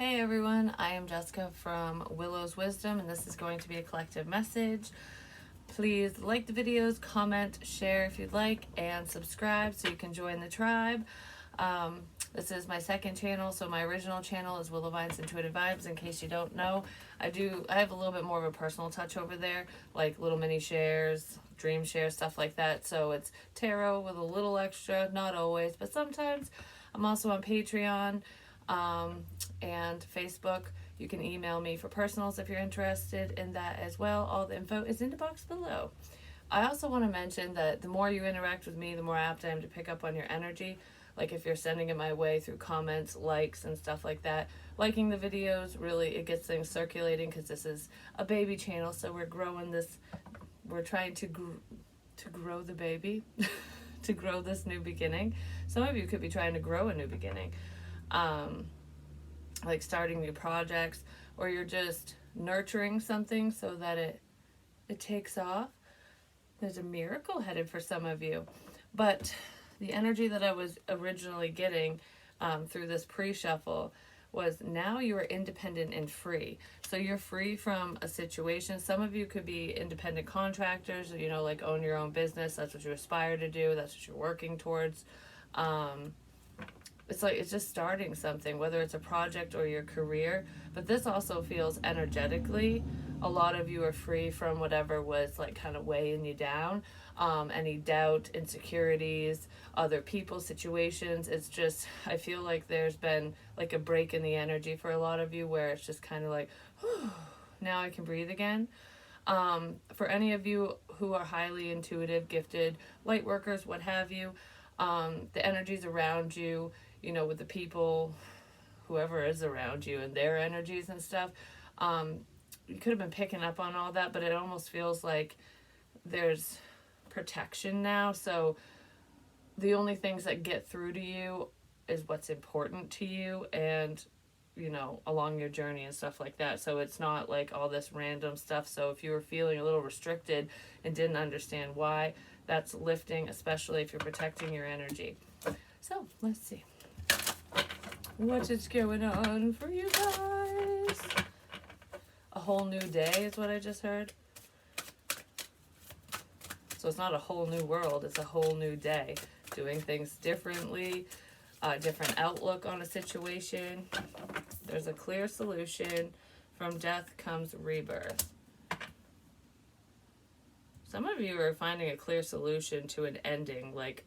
Hey everyone, I am Jessica from Willow's Wisdom, and this is going to be a collective message. Please like the videos, comment, share if you'd like, and subscribe so you can join the tribe. This is my second channel, so my original channel is Willow Vines Intuitive Vibes. In case you don't know, I have a little bit more of a personal touch over there, like little mini shares, dream shares, stuff like that. So it's tarot with a little extra, not always, but sometimes. I'm also on Patreon and Facebook. You can email me for personals if you're interested in that as well. All the info is in the box below. I also want to mention that the more you interact with me, the more apt I am to pick up on your energy. Like if you're sending it my way through comments, likes, and stuff like that. Liking the videos, really, it gets things circulating because this is a baby channel, so we're growing this. We're trying to grow the baby, to grow this new beginning. Some of you could be trying to grow a new beginning. Like starting new projects, or you're just nurturing something so that it takes off. There's a miracle headed for some of you. But the energy that I was originally getting through this pre-shuffle was now you are independent and free. So you're free from a situation. Some of you could be independent contractors, like own your own business. That's what you aspire to do. That's what you're working towards. It's just starting something, whether it's a project or your career. But this also feels energetically, a lot of you are free from whatever was like kind of weighing you down. Any doubt, insecurities, other people, situations. It's just, I feel like there's been like a break in the energy for a lot of you where it's just kind of like, now I can breathe again. For any of you who are highly intuitive, gifted, light workers, what have you, the energies around you, with the people, whoever is around you and their energies and stuff, you could have been picking up on all that, but it almost feels like there's protection now. So the only things that get through to you is what's important to you and, along your journey and stuff like that. So it's not like all this random stuff. So if you were feeling a little restricted and didn't understand why, that's lifting, especially if you're protecting your energy. So let's see. What is going on for you guys? A whole new day is what I just heard. So it's not a whole new world, it's a whole new day. Doing things differently, a different outlook on a situation. There's a clear solution. From death comes rebirth. Some of you are finding a clear solution to an ending, like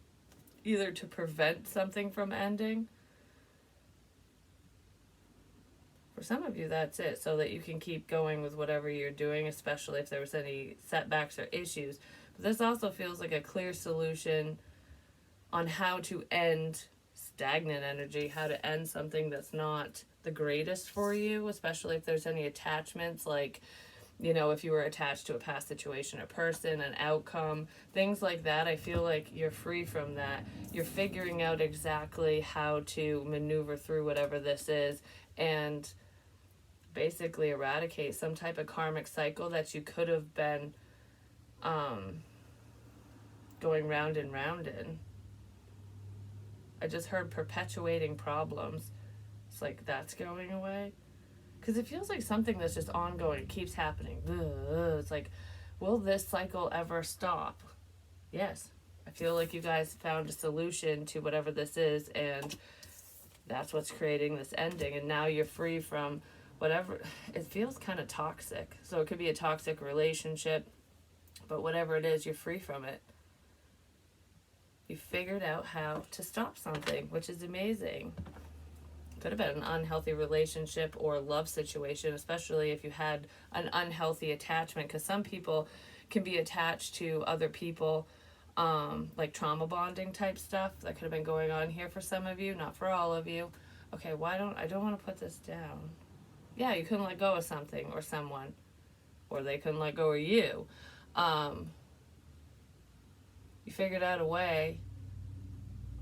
either to prevent something from ending. For some of you, that's it, so that you can keep going with whatever you're doing, especially if there was any setbacks or issues. But this also feels like a clear solution on how to end stagnant energy, how to end something that's not the greatest for you, especially if there's any attachments, like, if you were attached to a past situation, a person, an outcome, things like that. I feel like you're free from that. You're figuring out exactly how to maneuver through whatever this is and basically eradicate some type of karmic cycle that you could have been going round and round in. I just heard perpetuating problems. It's like that's going away. Because it feels like something that's just ongoing. It keeps happening. It's like, will this cycle ever stop? Yes. I feel like you guys found a solution to whatever this is, and that's what's creating this ending. And now you're free from whatever. It feels kind of toxic. So it could be a toxic relationship, but whatever it is, you're free from it. You figured out how to stop something, which is amazing. Could have been an unhealthy relationship or love situation, especially if you had an unhealthy attachment, because some people can be attached to other people, like trauma bonding type stuff that could have been going on here for some of you, not for all of you. Okay, I don't want to put this down. Yeah, you couldn't let go of something or someone, or they couldn't let go of you. You figured out a way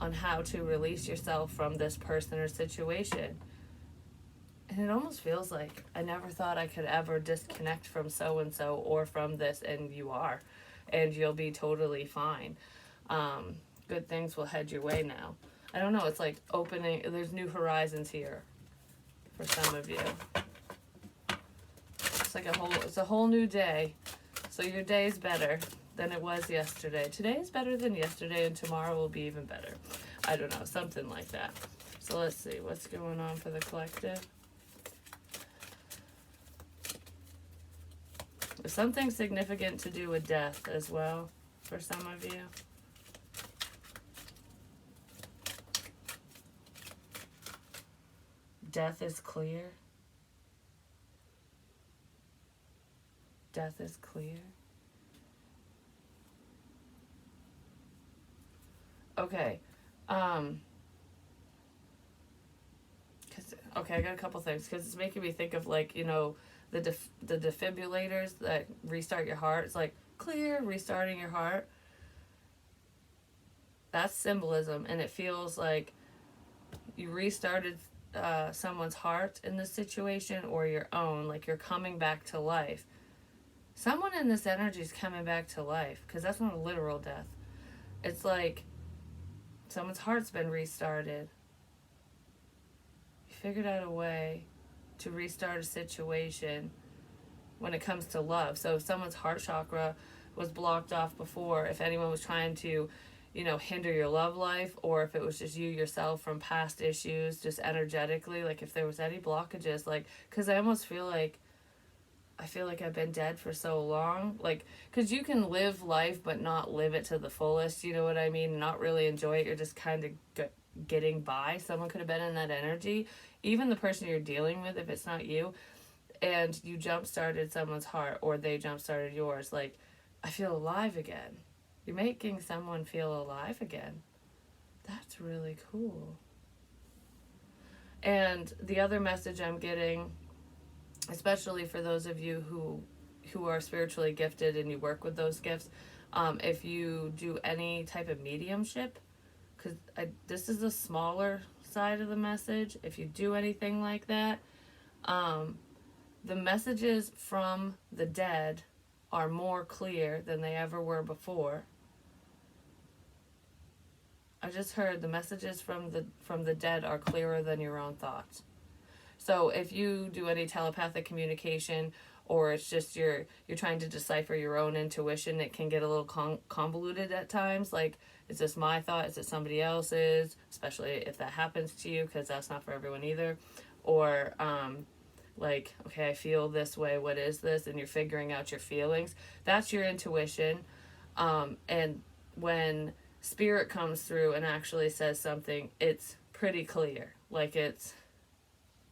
on how to release yourself from this person or situation. And it almost feels like I never thought I could ever disconnect from so-and-so or from this, and you are. And you'll be totally fine. Good things will head your way now. I don't know, it's like opening, there's new horizons here for some of you. It's like it's a whole new day. So your day's better than it was yesterday. Today is better than yesterday, and tomorrow will be even better. I don't know, something like that. So let's see what's going on for the collective. There's something significant to do with death as well for some of you. Death is clear. Death is clear. Okay. Okay, I got a couple things because it's making me think of, like, you know, the defibrillators that restart your heart. It's like clear, restarting your heart. That's symbolism, and it feels like you restarted someone's heart in this situation, or your own, like you're coming back to life. Someone in this energy is coming back to life, because that's not a literal death. It's like someone's heart's been restarted. You figured out a way to restart a situation when it comes to love. So if someone's heart chakra was blocked off before, if anyone was trying to, you know, hinder your love life, or if it was just you yourself from past issues, just energetically, like if there was any blockages, like, because I almost feel like I've been dead for so long, like, because you can live life but not live it to the fullest, you know what I mean, not really enjoy it, you're just kind of getting by. Someone could have been in that energy, even the person you're dealing with, if it's not you, and you jump-started someone's heart, or they jump-started yours, like, I feel alive again. You're making someone feel alive again. That's really cool. And the other message I'm getting, especially for those of you who are spiritually gifted and you work with those gifts, if you do any type of mediumship, because this is the smaller side of the message, if you do anything like that, the messages from the dead are more clear than they ever were before. I just heard the messages from the dead are clearer than your own thoughts. So if you do any telepathic communication, or it's just you're trying to decipher your own intuition, it can get a little convoluted at times. Like, is this my thought? Is it somebody else's? Especially if that happens to you, because that's not for everyone either. Or like, okay, I feel this way. What is this? And you're figuring out your feelings. That's your intuition. And when spirit comes through and actually says something, it's pretty clear. Like, it's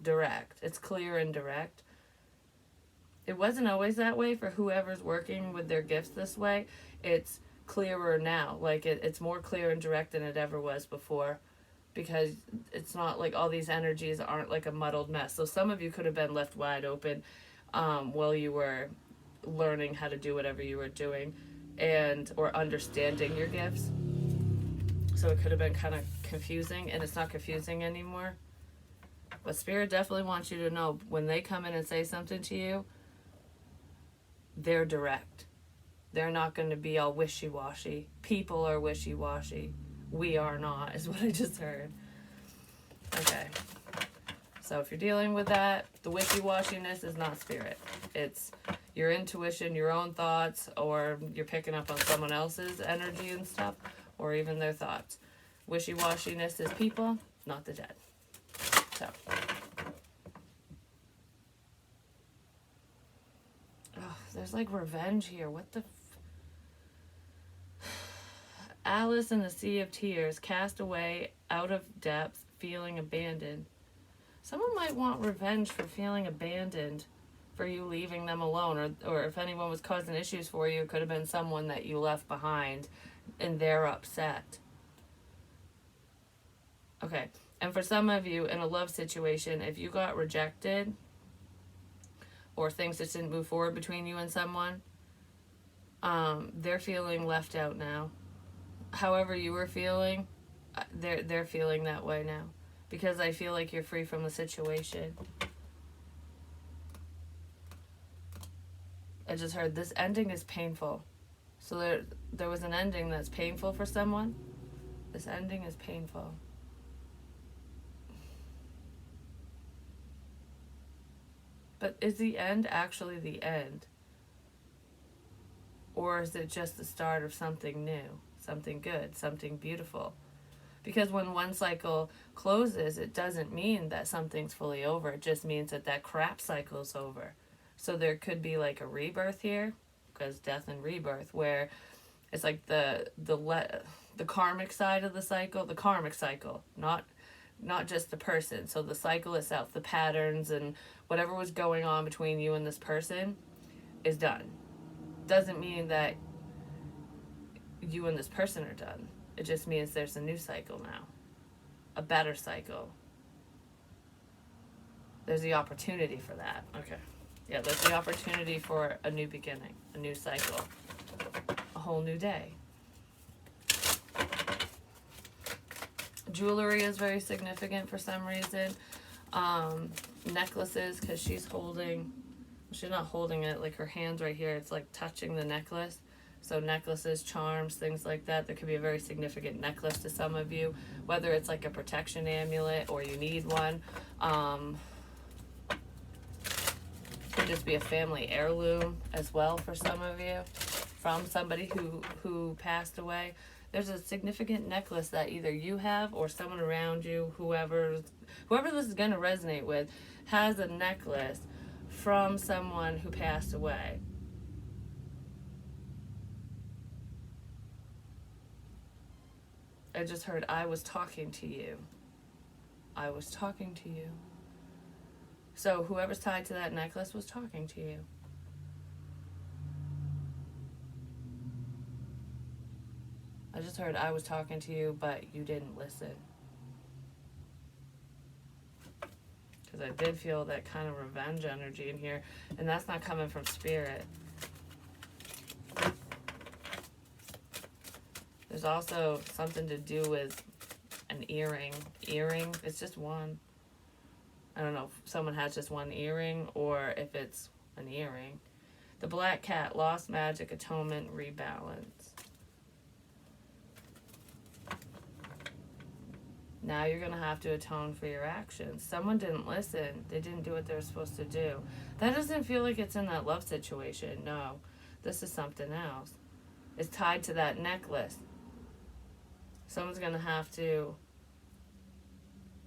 direct. It's clear and direct. It wasn't always that way for whoever's working with their gifts this way. It's clearer now. Like, it's more clear and direct than it ever was before, because it's not like all these energies aren't like a muddled mess. So some of you could have been left wide open while you were learning how to do whatever you were doing, or understanding your gifts. So it could have been kind of confusing, and it's not confusing anymore. But Spirit definitely wants you to know, when they come in and say something to you, they're direct. They're not going to be all wishy-washy. People are wishy-washy. We are not, is what I just heard. Okay. So if you're dealing with that, the wishy-washiness is not Spirit. It's your intuition, your own thoughts, or you're picking up on someone else's energy and stuff, or even their thoughts. Wishy-washiness is people, not the dead. So, there's like revenge here. What the Alice in the Sea of Tears, cast away, out of depth, feeling abandoned. Someone might want revenge for feeling abandoned, for you leaving them alone, or if anyone was causing issues for you, it could have been someone that you left behind and they're upset. Okay. And for some of you, in a love situation, if you got rejected, or things just didn't move forward between you and someone, they're feeling left out now. However you were feeling, they're feeling that way now, because I feel like you're free from the situation. I just heard this ending is painful. So there was an ending that's painful for someone. This ending is painful. But is the end actually the end? Or is it just the start of something new, something good, something beautiful? Because when one cycle closes, it doesn't mean that something's fully over. It just means that that crap cycle's over. So there could be like a rebirth here, because death and rebirth, where it's like the karmic side of the karmic cycle, not just the person. So the cycle itself, the patterns and whatever was going on between you and this person is done. Doesn't mean that you and this person are done. It just means there's a new cycle now, a better cycle. There's the opportunity for that. Okay. Yeah, there's the opportunity for a new beginning, a new cycle, a whole new day. Jewelry is very significant for some reason. Necklaces, because she's not holding it, like her hands right here, it's like touching the necklace. So necklaces, charms, things like that. There could be a very significant necklace to some of you, whether it's like a protection amulet or you need one. Could just be a family heirloom as well for some of you, from somebody who passed away. There's a significant necklace that either you have or someone around you, whoever this is going to resonate with, has a necklace from someone who passed away. I just heard, I was talking to you. I was talking to you. So whoever's tied to that necklace was talking to you. I just heard, I was talking to you, but you didn't listen. Because I did feel that kind of revenge energy in here, and that's not coming from spirit. There's also something to do with an earring. Earring, it's just one. I don't know if someone has just one earring or if it's an earring. The black cat, lost magic, atonement, rebalance. Now you're going to have to atone for your actions. Someone didn't listen. They didn't do what they were supposed to do. That doesn't feel like it's in that love situation. No, this is something else. It's tied to that necklace. Someone's going to have to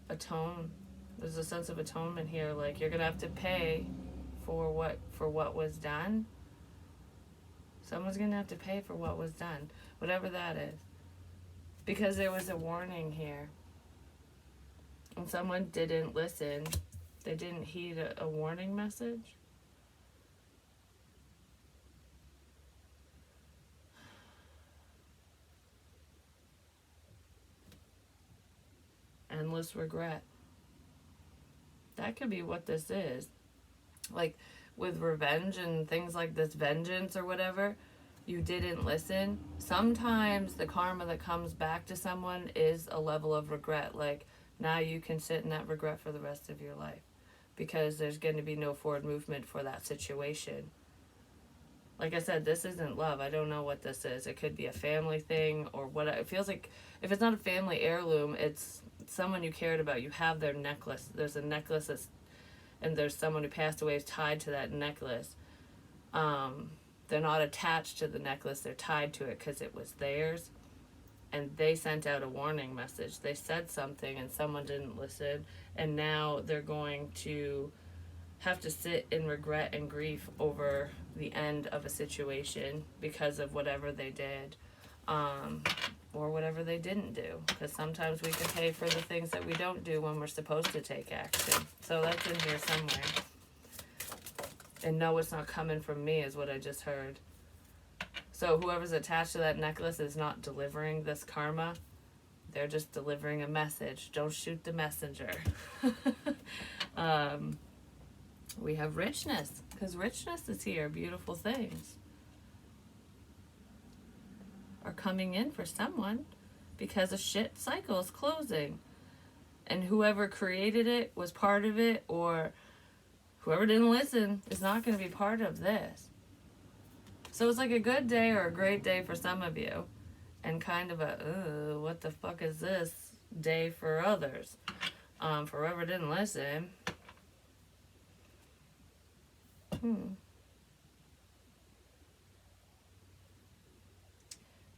atone. There's a sense of atonement here. Like, you're going to have to pay for what was done. Someone's going to have to pay for what was done, whatever that is. Because there was a warning here. And someone didn't listen. They didn't heed a warning message. Endless regret. That could be what this is. Like with revenge and things like this, vengeance or whatever, you didn't listen. Sometimes the karma that comes back to someone is a level of regret. Like, now you can sit in that regret for the rest of your life because there's going to be no forward movement for that situation. Like I said, this isn't love. I don't know what this is. It could be a family thing or what. It feels like if it's not a family heirloom, it's someone you cared about. You have their necklace. There's a necklace and there's someone who passed away tied to that necklace. They're not attached to the necklace. They're tied to it because it was theirs. And they sent out a warning message. They said something and someone didn't listen. And now they're going to have to sit in regret and grief over the end of a situation because of whatever they did. Or whatever they didn't do. Because sometimes we can pay for the things that we don't do when we're supposed to take action. So that's in here somewhere. And no, it's not coming from me is what I just heard. So whoever's attached to that necklace is not delivering this karma. They're just delivering a message. Don't shoot the messenger. We have richness, because richness is here. Beautiful things are coming in for someone because a shit cycle is closing. And whoever created it was part of it, or whoever didn't listen is not going to be part of this. So it's like a good day or a great day for some of you, and kind of a, what the fuck is this day for others. For whoever didn't listen,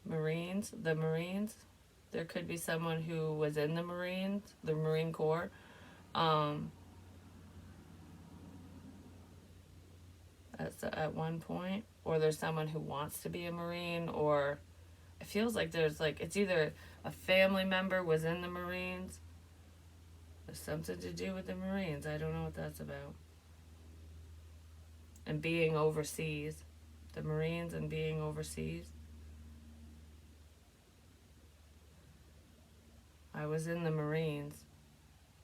Marines, the Marines. There could be someone who was in the Marines, the Marine Corps. At one point, or there's someone who wants to be a Marine, or it feels like there's like it's either a family member was in the Marines. There's something to do with the Marines. I don't know what that's about. And being overseas, the Marines and being overseas. I was in the Marines.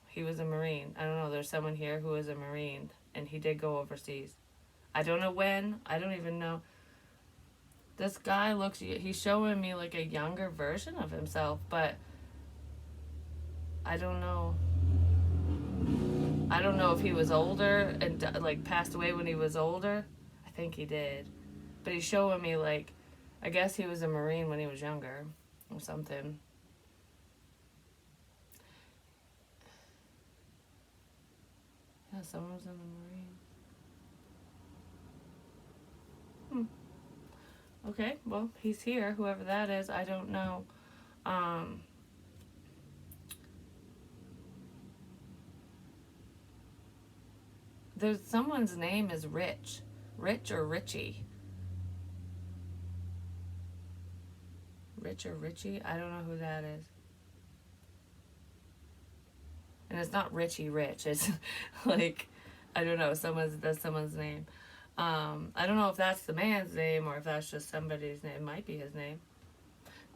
He was a Marine. I don't know. There's someone here who is a Marine, and he did go overseas. I don't know when. I don't even know. This guy looks, he's showing me like a younger version of himself, but I don't know. I don't know if he was older and like passed away when he was older. I think he did. But he's showing me like, I guess he was a Marine when he was younger or something. Yeah, someone was in the Marines. Okay, well, he's here, whoever that is. I don't know. There's someone's name is Rich. Rich or Richie. Rich or Richie? I don't know who that is. And it's not Richie Rich. It's like, I don't know, that's someone's name. I don't know if that's the man's name or if that's just somebody's name. It might be his name.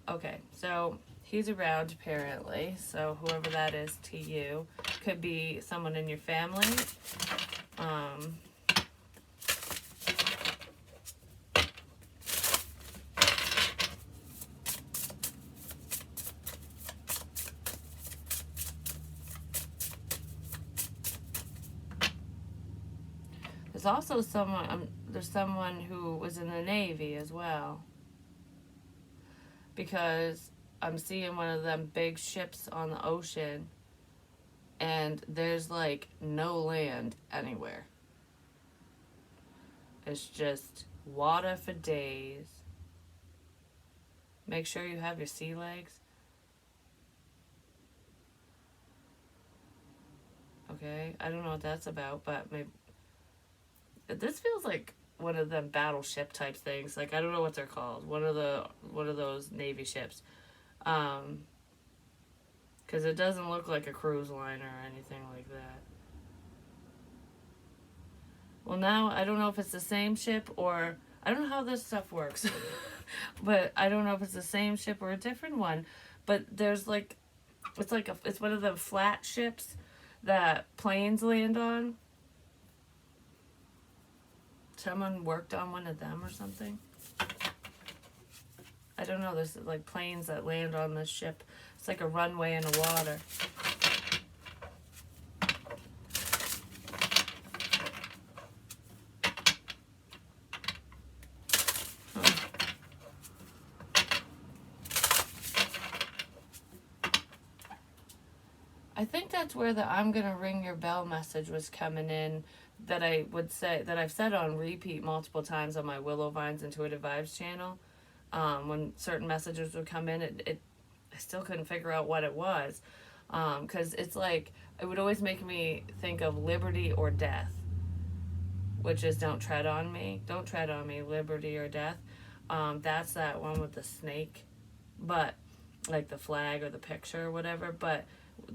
Okay, so he's around apparently. So whoever that is to you could be someone in your family. There's also there's someone who was in the Navy as well. Because I'm seeing one of them big ships on the ocean and there's like no land anywhere. It's just water for days. Make sure you have your sea legs. Okay, I don't know what that's about, but maybe this feels like one of them battleship type things. Like I don't know what they're called. One of those Navy ships. Because it doesn't look like a cruise liner or anything like that. Well, now I don't know if it's the same ship or I don't know how this stuff works. But I don't know if it's the same ship or a different one. But there's like it's one of the flat ships that planes land on. Someone worked on one of them or something. I don't know. There's like planes that land on this ship. It's like a runway in the water. I think that's where the I'm gonna ring your bell message was coming in, that I would say, that I've said on repeat multiple times on my Willow Vines Intuitive Vibes channel. When certain messages would come in, I still couldn't figure out what it was. Because it's like, it would always make me think of liberty or death, which is don't tread on me, liberty or death. That's that one with the snake, but like the flag or the picture or whatever. But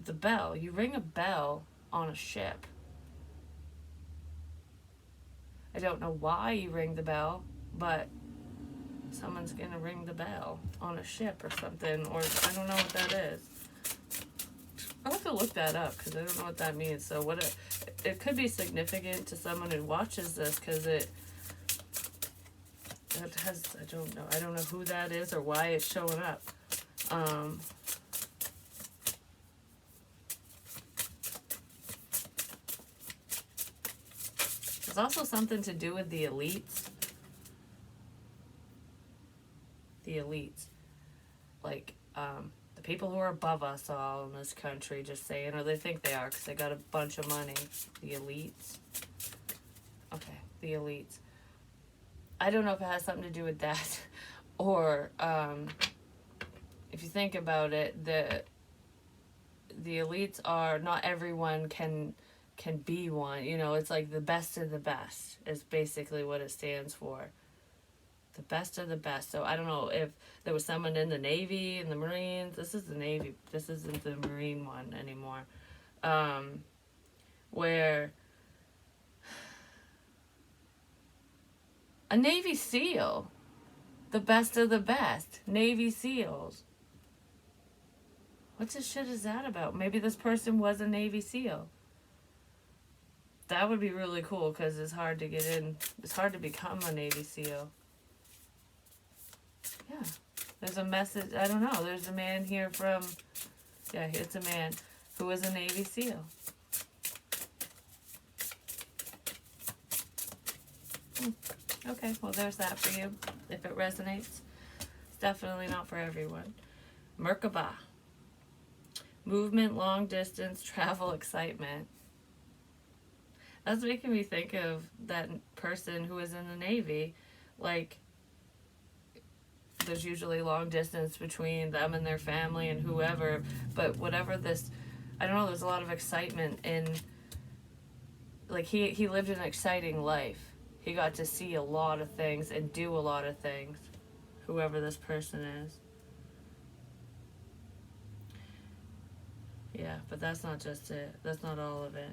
the bell, you ring a bell on a ship. I don't know why you ring the bell, but someone's gonna ring the bell on a ship or something, or I don't know what that is. I'll have to look that up because I don't know what that means. So it could be significant to someone who watches this, because it has, I don't know who that is or why it's showing up. There's also something to do with the elites. Like the people who are above us all in this country, just saying, or they think they are because they got a bunch of money. The elites. Okay, the elites. I don't know if it has something to do with that or if you think about it, the elites are, not everyone can be one. You know, it's like the best of the best is basically what it stands for. The best of the best. So I don't know if there was someone in the Navy and the Marines. This is the Navy. This isn't the Marine one anymore. Where a Navy SEAL, the best of the best, Navy SEALs. What the shit is that about? Maybe this person was a Navy SEAL. That would be really cool because it's hard to get in. It's hard to become a Navy SEAL. Yeah. There's a message. I don't know. There's a man here from... Yeah, it's a man who was a Navy SEAL. Okay, well, there's that for you. If it resonates. It's definitely not for everyone. Merkaba. Movement, long distance, travel, excitement. That's making me think of that person who was in the Navy. Like, there's usually long distance between them and their family and whoever. But whatever this, I don't know, there's a lot of excitement in, like, he lived an exciting life. He got to see a lot of things and do a lot of things, whoever this person is. Yeah, but that's not just it. That's not all of it.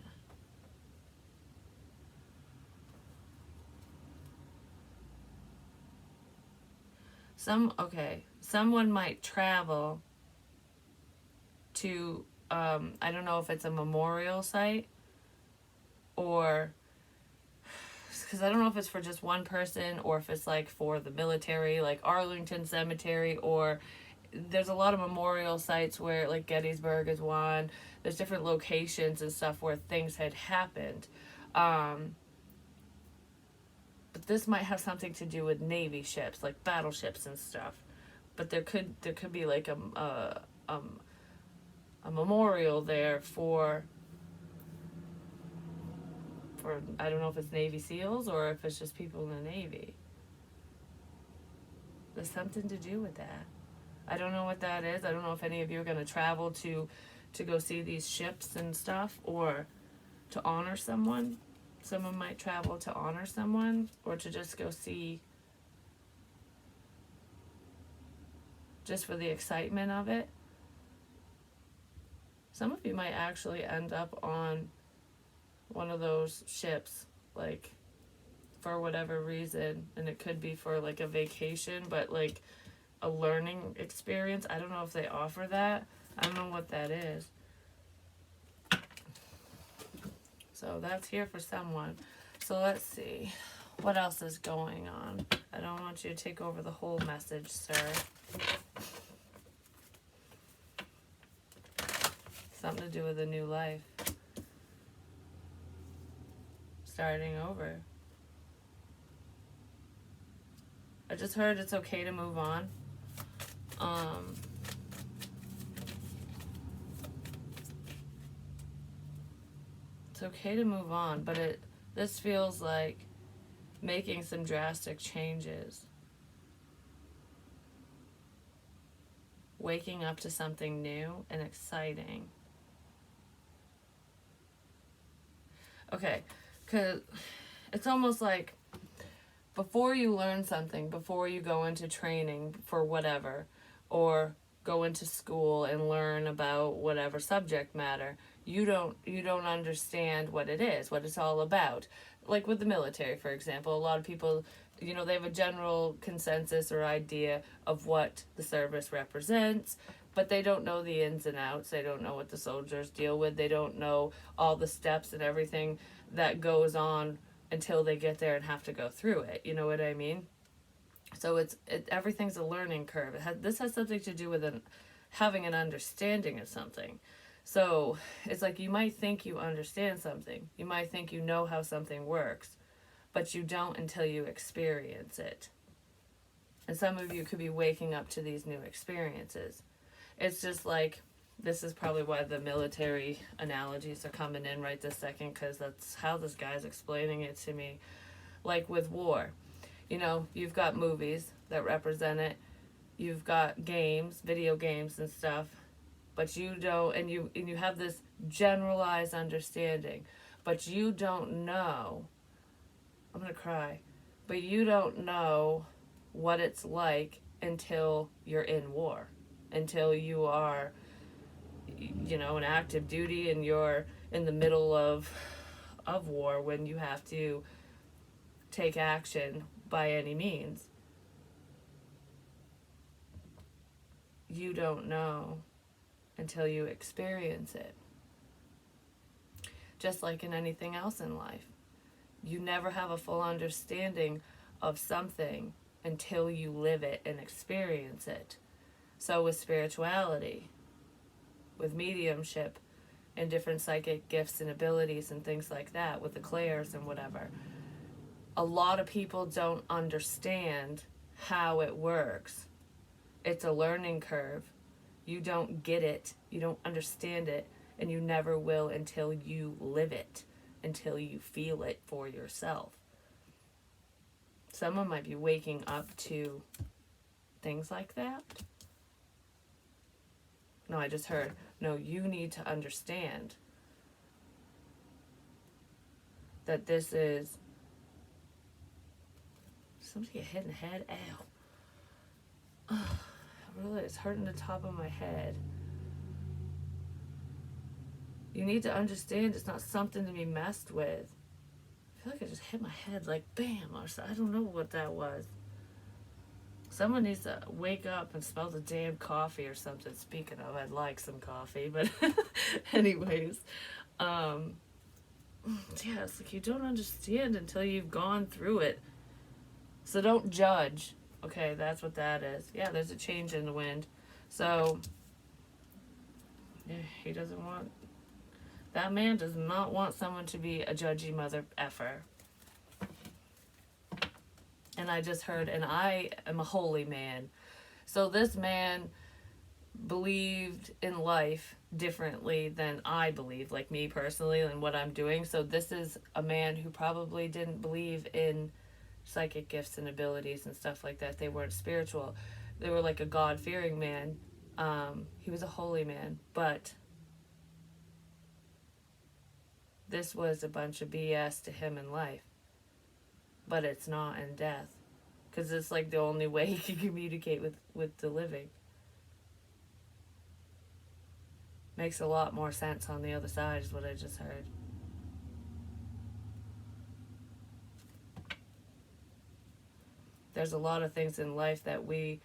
Someone might travel to, I don't know if it's a memorial site or, because I don't know if it's for just one person or if it's like for the military, like Arlington Cemetery, or there's a lot of memorial sites where, like, Gettysburg is one. There's different locations and stuff where things had happened. But this might have something to do with Navy ships, like battleships and stuff. But there could be like a memorial there for I don't know if it's Navy SEALs or if it's just people in the Navy. There's something to do with that. I don't know what that is. I don't know if any of you are going to travel to go see these ships and stuff or to honor someone. Someone might travel to honor someone or to just go see, just for the excitement of it. Some of you might actually end up on one of those ships, like, for whatever reason. And it could be for, like, a vacation, but, like, a learning experience. I don't know if they offer that. I don't know what that is. So that's here for someone. So let's see. What else is going on? I don't want you to take over the whole message, sir. Something to do with a new life. Starting over. I just heard it's okay to move on. It's okay to move on, but this feels like making some drastic changes. Waking up to something new and exciting. Okay, because it's almost like before you learn something, before you go into training for whatever, or go into school and learn about whatever subject matter, you don't understand what it is, what it's all about. Like with the military, for example, a lot of people, they have a general consensus or idea of what the service represents, but they don't know the ins and outs. They don't know what the soldiers deal with. They don't know all the steps and everything that goes on until they get there and have to go through it. You know what I mean? So everything's a learning curve. This has something to do with having an understanding of something. So it's like you might think you understand something. You might think you know how something works, but you don't until you experience it. And some of you could be waking up to these new experiences. It's just like, this is probably why the military analogies are coming in right this second, because that's how this guy's explaining it to me. Like with war, you know, you've got movies that represent it, you've got games, video games and stuff, but you don't, and you have this generalized understanding, but you don't know. I'm gonna cry, but you don't know what it's like until you're in war, until you are, you know, in active duty and you're in the middle of war when you have to take action by any means. You don't know until you experience it. Just like in anything else in life, you never have a full understanding of something until you live it and experience it. So with spirituality, with mediumship, and different psychic gifts and abilities and things like that, with the clairs and whatever, a lot of people don't understand how it works. It's a learning curve. You don't get it, you don't understand it, and you never will until you live it, until you feel it for yourself. Someone might be waking up to things like that. No, I just heard, no, you need to understand that this is, somebody get hit in the head, ow. Oh, really, it's hurting the top of my head. You need to understand it's not something to be messed with. I feel like I just hit my head like bam, or I don't know what that was. Someone needs to wake up and smell the damn coffee or something. Speaking of, I'd like some coffee, but anyways, yeah, it's like you don't understand until you've gone through it. So don't judge. Okay, that's what that is. Yeah, there's a change in the wind. So, yeah, he doesn't want, that man does not want someone to be a judgy mother effer. And I just heard, and I am a holy man. So this man believed in life differently than I believe, like me personally, and what I'm doing. So this is a man who probably didn't believe in psychic gifts and abilities and stuff like that. They weren't spiritual. They were like a God-fearing man. He was a holy man, but this was a bunch of BS to him in life. But it's not in death, because it's like the only way he can communicate with the living. Makes a lot more sense on the other side, is what I just heard. There's a lot of things in life that we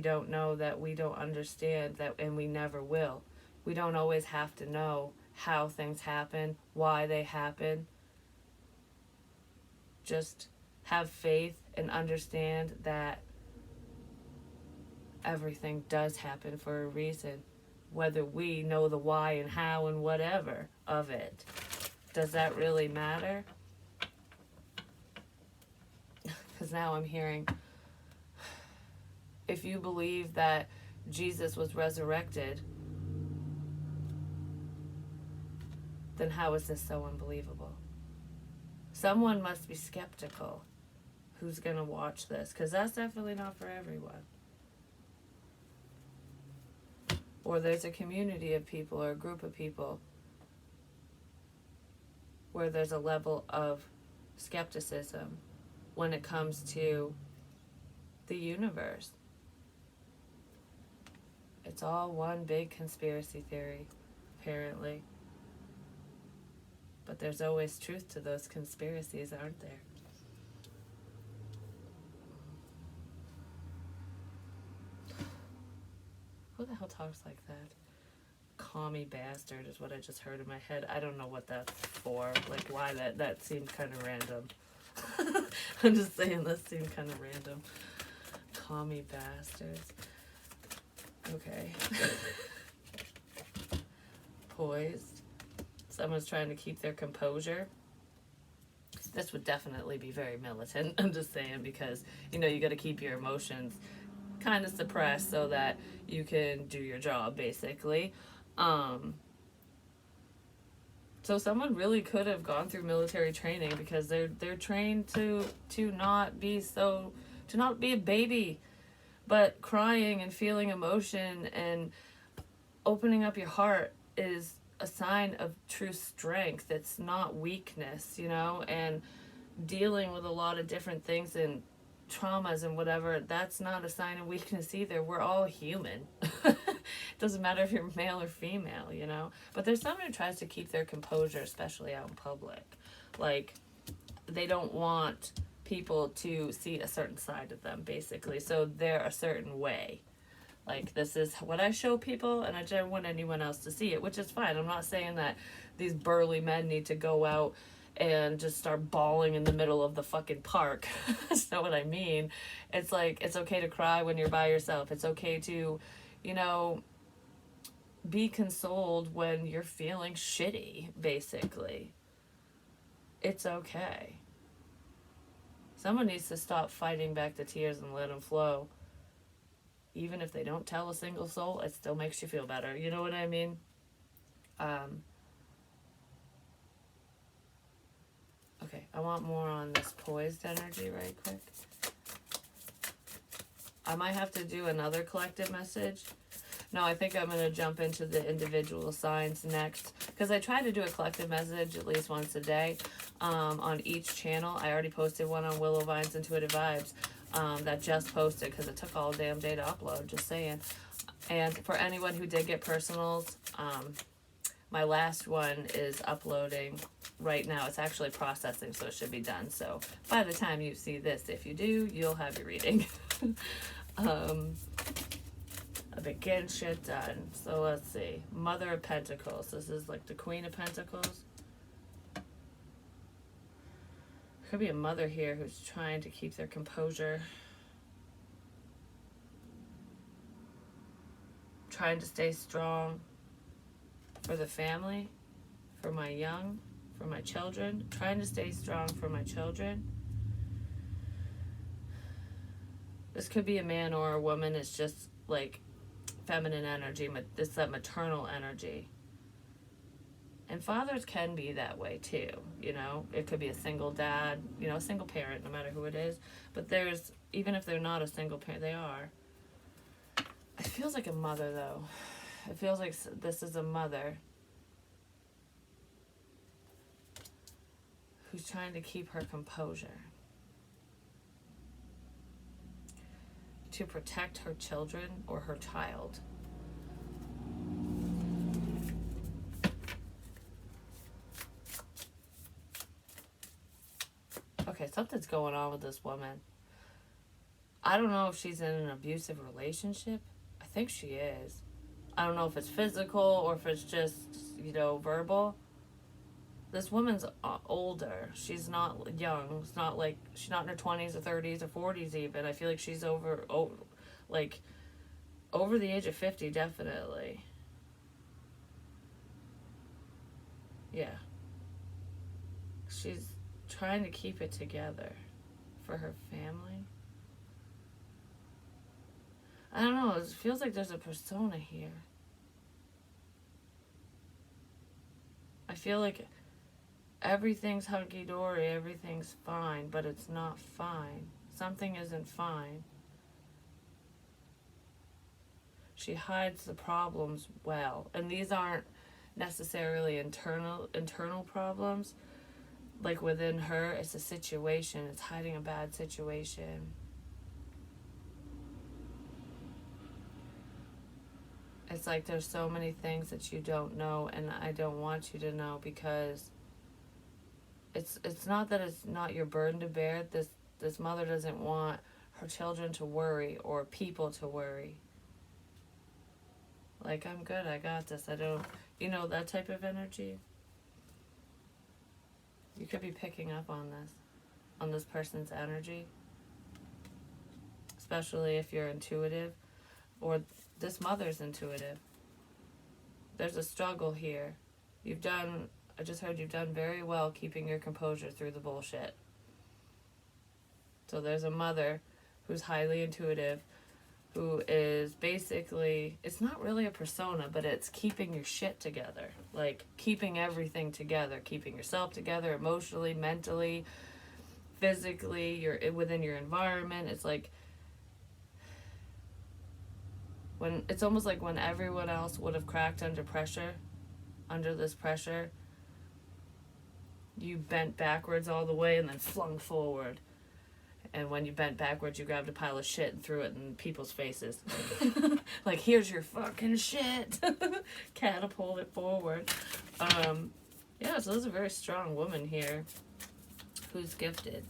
don't know, that we don't understand, and we never will. We don't always have to know how things happen, why they happen. Just have faith and understand that everything does happen for a reason, whether we know the why and how and whatever of it. Does that really matter? Because now I'm hearing, if you believe that Jesus was resurrected, then how is this so unbelievable? Someone must be skeptical who's going to watch this, because that's definitely not for everyone. Or there's a community of people or a group of people where there's a level of skepticism when it comes to the universe. It's all one big conspiracy theory, apparently. But there's always truth to those conspiracies, aren't there? Who the hell talks like that? Commie bastard is what I just heard in my head. I don't know what that's for. Like, why that seemed kind of random. I'm just saying, that seemed kind of random. Commie bastards. Okay. Poised. Someone's trying to keep their composure. This would definitely be very militant. I'm just saying, because, you know, you got to keep your emotions kind of suppressed so that you can do your job, basically. So someone really could have gone through military training because they're trained to not be so, to not be a baby, but crying and feeling emotion and opening up your heart is a sign of true strength. It's not weakness, you know, and dealing with a lot of different things and traumas and whatever, that's not a sign of weakness either. We're all human. Doesn't matter if you're male or female, you know. But there's someone who tries to keep their composure, especially out in public. Like, they don't want people to see a certain side of them, basically. So they're a certain way. Like, this is what I show people, and I don't want anyone else to see it, which is fine. I'm not saying that these burly men need to go out and just start bawling in the middle of the fucking park. That's not what I mean. It's like, it's okay to cry when you're by yourself. It's okay to, you know, be consoled when you're feeling shitty, basically. It's okay. Someone needs to stop fighting back the tears and let them flow. Even if they don't tell a single soul, it still makes you feel better. You know what I mean? Okay, I want more on this poised energy right quick. I might have to do another collective message. No, I think I'm going to jump into the individual signs next. Because I try to do a collective message at least once a day on each channel. I already posted one on Willow Vines Intuitive Vibes that just posted because it took all damn day to upload, just saying. And for anyone who did get personals, my last one is uploading right now. It's actually processing, so it should be done. So by the time you see this, if you do, you'll have your reading. I've been getting shit done. So let's see. Mother of Pentacles. This is like the Queen of Pentacles. Could be a mother here who's trying to keep their composure. Trying to stay strong for the family, for my young, for my children. Trying to stay strong for my children. This could be a man or a woman. It's just like feminine energy. It's that maternal energy. And fathers can be that way too, you know. It could be a single dad, you know, a single parent, no matter who it is. But there's, even if they're not a single parent, they are. It feels like a mother, though. It feels like this is a mother who's trying to keep her composure, to protect her children or her child. Okay, something's going on with this woman. I don't know if she's in an abusive relationship. I think she is. I don't know if it's physical or if it's just, you know, verbal. This woman's older. She's not young. It's not like, she's not in her 20s or 30s or 40s even. I feel like she's over the age of 50, definitely. Yeah. She's trying to keep it together for her family. I don't know, it feels like there's a persona here. I feel like everything's hunky-dory, everything's fine, but it's not fine. Something isn't fine. She hides the problems well, and these aren't necessarily internal problems. Like within her, it's a situation. It's hiding a bad situation. It's like there's so many things that you don't know, and I don't want you to know, because it's not that it's not your burden to bear. This mother doesn't want her children to worry or people to worry. Like, I'm good, I got this. I don't, you know, that type of energy. You could be picking up on this person's energy, especially if you're intuitive, or this mother's intuitive. There's a struggle here. I just heard you've done very well keeping your composure through the bullshit. So there's a mother who's highly intuitive, who is basically, it's not really a persona, but it's keeping your shit together. Like, keeping everything together, keeping yourself together emotionally, mentally, physically, you're within your environment. It's like, when it's almost like when everyone else would have cracked under this pressure, you bent backwards all the way and then flung forward. And when you bent backwards, you grabbed a pile of shit and threw it in people's faces. Like, here's your fucking shit. Catapult it forward. Yeah, so there's a very strong woman here who's gifted.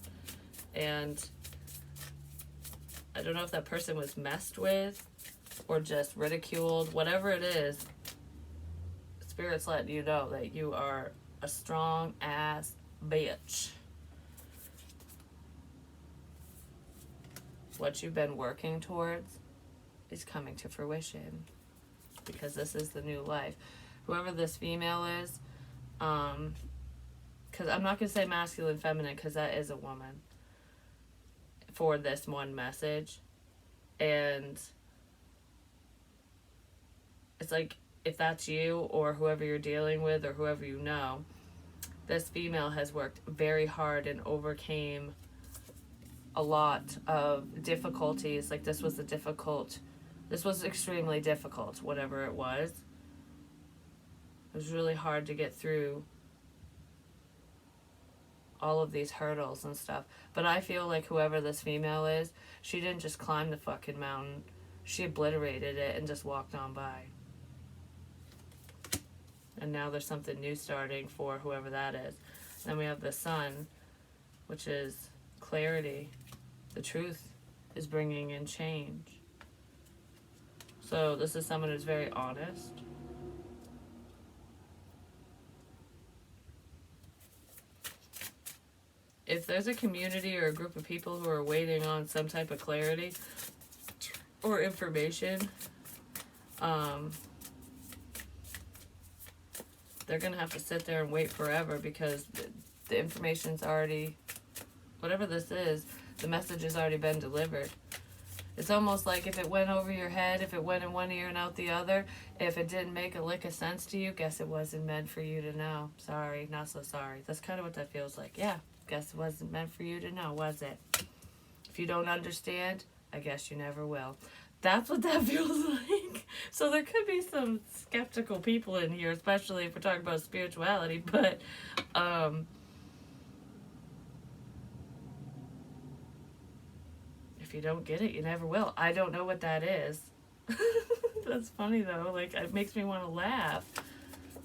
And I don't know if that person was messed with or just ridiculed. Whatever it is, Spirit's letting you know that you are a strong ass bitch. What you've been working towards is coming to fruition, because this is the new life. Whoever this female is, because I'm not going to say masculine, feminine, because that is a woman for this one message. And it's like, if that's you or whoever you're dealing with or whoever you know, this female has worked very hard and overcame a lot of difficulties. Like, this was extremely difficult, whatever it was. It was really hard to get through all of these hurdles and stuff. But I feel like whoever this female is, she didn't just climb the fucking mountain. She obliterated it and just walked on by. And now there's something new starting for whoever that is. Then we have the sun, which is clarity. The truth is bringing in change. So this is someone who's very honest. If there's a community or a group of people who are waiting on some type of clarity or information, they're going to have to sit there and wait forever, because the information's already, whatever this is, the message has already been delivered. It's almost like if it went over your head, if it went in one ear and out the other, if it didn't make a lick of sense to you, guess it wasn't meant for you to know. Sorry, not so sorry. That's kind of what that feels like. Yeah, guess it wasn't meant for you to know, was it? If you don't understand, I guess you never will. That's what that feels like. So there could be some skeptical people in here, especially if we're talking about spirituality, but if you don't get it, you never will. I don't know what that is. That's funny though. Like, it makes me want to laugh.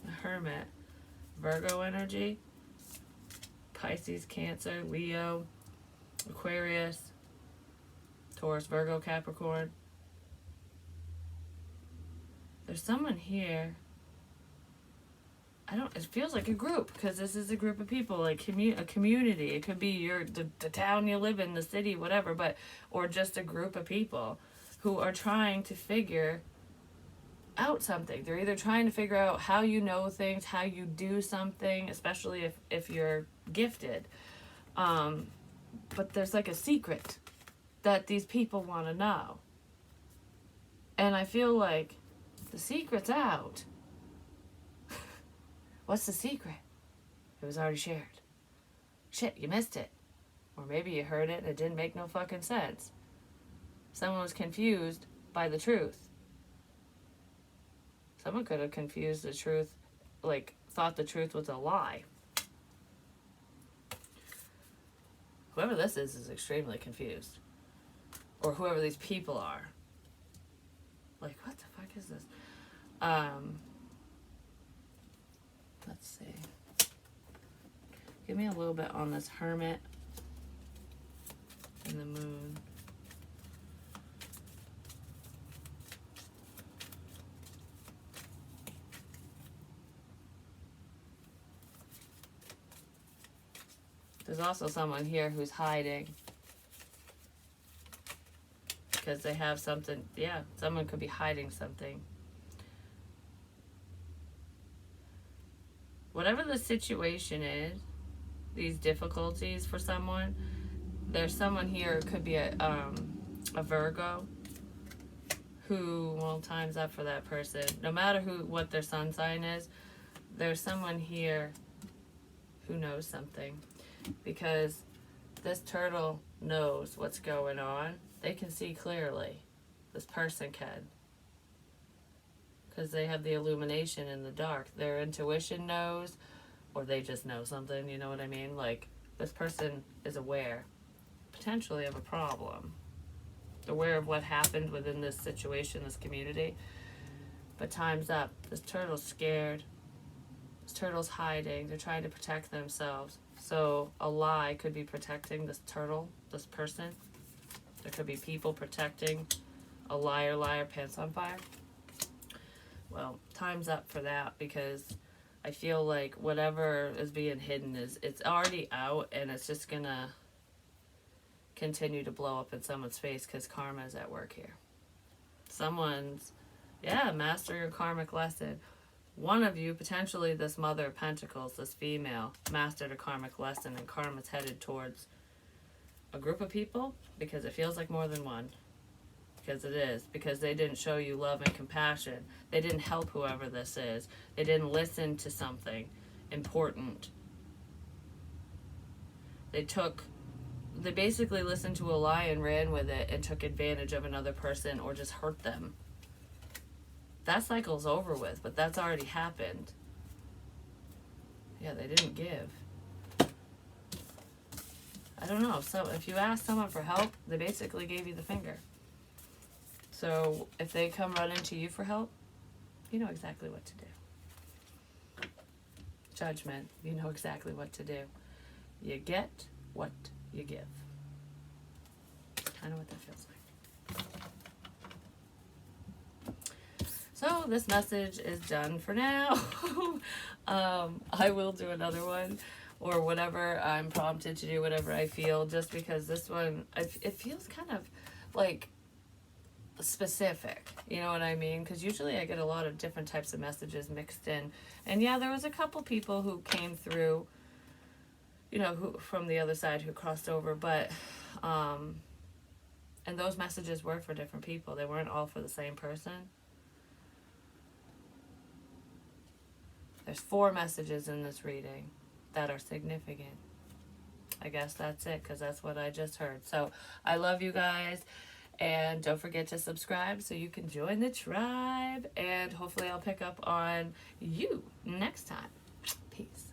The Hermit. Virgo energy. Pisces, Cancer, Leo, Aquarius, Taurus, Virgo, Capricorn. There's someone here. It feels like a group, because this is a group of people, like a community. It could be the town you live in, the city, whatever, or just a group of people who are trying to figure out something. They're either trying to figure out how you know things, how you do something, especially if you're gifted. But there's like a secret that these people want to know. And I feel like the secret's out. What's the secret? It was already shared. Shit, you missed it. Or maybe you heard it and it didn't make no fucking sense. Someone was confused by the truth. Someone could have confused the truth, like, thought the truth was a lie. Whoever this is extremely confused. Or whoever these people are. Like, what the fuck is this? Let's see. Give me a little bit on this Hermit and the Moon. There's also someone here who's hiding. Because they have something. Yeah, someone could be hiding something. Whatever the situation is, these difficulties for someone, there's someone here, it could be a Virgo, well, time's up for that person. No matter what their sun sign is, there's someone here who knows something. Because this turtle knows what's going on. They can see clearly. This person can. Because they have the illumination in the dark. Their intuition knows, or they just know something, you know what I mean? Like, this person is aware, potentially, of a problem. Aware of what happened within this situation, this community. But time's up. This turtle's scared. This turtle's hiding. They're trying to protect themselves. So a lie could be protecting this turtle, this person. There could be people protecting a liar, pants on fire. Well, time's up for that, because I feel like whatever is being hidden it's already out, and it's just gonna continue to blow up in someone's face because karma is at work here. Someone's, master your karmic lesson. One of you, potentially this Mother of Pentacles, this female, mastered a karmic lesson, and karma's headed towards a group of people, because it feels like more than one. Because it is. Because they didn't show you love and compassion. They didn't help whoever this is. They didn't listen to something important. They basically listened to a lie and ran with it and took advantage of another person or just hurt them. That cycle's over with, but that's already happened. Yeah, they didn't give. I don't know. So if you ask someone for help, they basically gave you the finger. So if they come running to you for help, you know exactly what to do. Judgment, you know exactly what to do. You get what you give. I know what that feels like. So this message is done for now. I will do another one, or whatever I'm prompted to do, whatever I feel, just because this one, it feels kind of like specific, you know what I mean? Because usually I get a lot of different types of messages mixed in. And yeah, there was a couple people who came through, you know, who from the other side who crossed over, but and those messages were for different people. They weren't all for the same person. There's 4 messages in this reading that are significant. I guess that's it, because that's what I just heard. So I love you guys, and don't forget to subscribe so you can join the tribe, and hopefully I'll pick up on you next time. Peace.